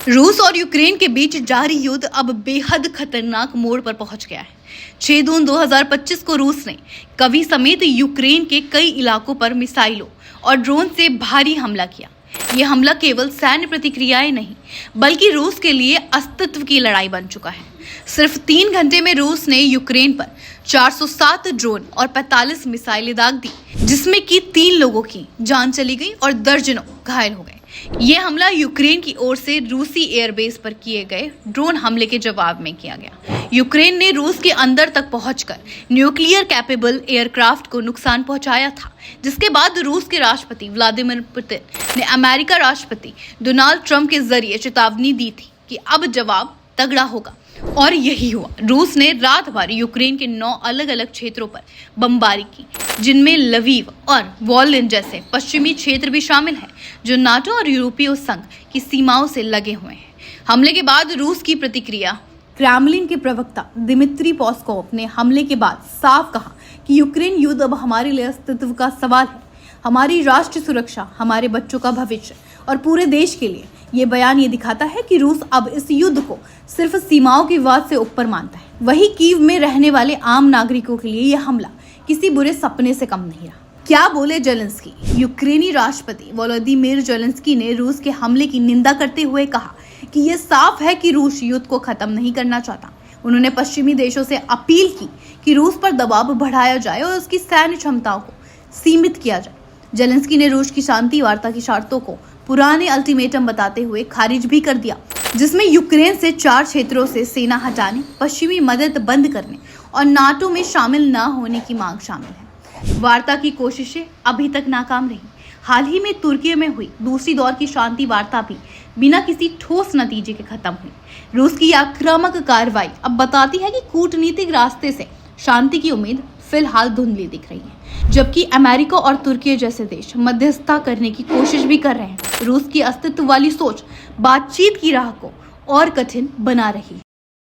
रूस और यूक्रेन के बीच जारी युद्ध अब बेहद खतरनाक मोड़ पर पहुंच गया है। 6 जून 2025 को रूस ने कवी समेत यूक्रेन के कई इलाकों पर मिसाइलों और ड्रोन से भारी हमला किया। यह हमला केवल सैन्य प्रतिक्रियाएं नहीं, बल्कि रूस के लिए अस्तित्व की लड़ाई बन चुका है। सिर्फ 3 घंटे में रूस ने यूक्रेन पर 407 ड्रोन और 45 मिसाइलें दाग दी, जिसमें कि 3 लोगों की जान चली गई और दर्जनों घायल हो गए। ये हमला यूक्रेन की ओर से रूसी एयरबेस पर किए गए ड्रोन हमले के जवाब में किया गया। यूक्रेन ने रूस के अंदर तक पहुंचकर न्यूक्लियर कैपेबल एयरक्राफ्ट को नुकसान पहुंचाया था, जिसके बाद रूस के राष्ट्रपति व्लादिमीर पुतिन ने अमेरिका राष्ट्रपति डोनाल्ड ट्रंप के जरिए चेतावनी दी थी कि अब जवाब तगड़ा होगा, और यही हुआ। रूस ने रात भर यूक्रेन के 9 अलग अलग क्षेत्रों पर बमबारी की, जिनमें लवीव और वॉल्न जैसे पश्चिमी क्षेत्र भी शामिल हैं, जो नाटो और यूरोपीय संघ की सीमाओं से लगे हुए हैं। हमले के बाद रूस की प्रतिक्रिया। क्रेमलिन के प्रवक्ता दिमित्री पेस्कोव ने हमले के बाद साफ कहा कि यूक्रेन युद्ध अब हमारे लिए अस्तित्व का सवाल है, हमारी राष्ट्रीय सुरक्षा, हमारे बच्चों का भविष्य और पूरे देश के लिए। ये बयान ये दिखाता है कि रूस अब इस युद्ध को सिर्फ सीमाओं के विवाद से ऊपर मानता है। वहीं कीव में रहने वाले आम नागरिकों के लिए यह हमला किसी बुरे सपने से कम नहीं रहा। क्या बोले जेलेंस्की? यूक्रेनी राष्ट्रपति वोलोदिमीर जेलेंस्की ने रूस के हमले की निंदा करते हुए कहा कि यह साफ है कि रूस युद्ध को खत्म नहीं करना चाहता। उन्होंने पश्चिमी देशों से अपील की कि रूस पर दबाव बढ़ाया जाए और उसकी सैन्य क्षमताओं को सीमित किया जाए। जेलेंस्की ने रूस की शांति वार्ता की शर्तों को पुराने अल्टीमेटम बताते हुए खारिज भी कर दिया, जिसमें यूक्रेन से 4 क्षेत्रों से सेना हटाने, पश्चिमी मदद बंद करने और नाटो में शामिल न होने की मांग शामिल है। वार्ता की कोशिशें अभी तक नाकाम रही। हाल ही में तुर्की में हुई दूसरी दौर की शांति वार्ता भी बिना किसी ठोस नतीजे के खत्म हुई। रूस की आक्रामक कार्रवाई अब बताती है कि कूटनीतिक रास्ते से शांति की उम्मीद फिलहाल धुंधली दिख रही है, जबकि अमेरिका और तुर्की जैसे देश मध्यस्थता करने की कोशिश भी कर रहे हैं। रूस की अस्तित्व वाली सोच बातचीत की राह को और कठिन बना रही है।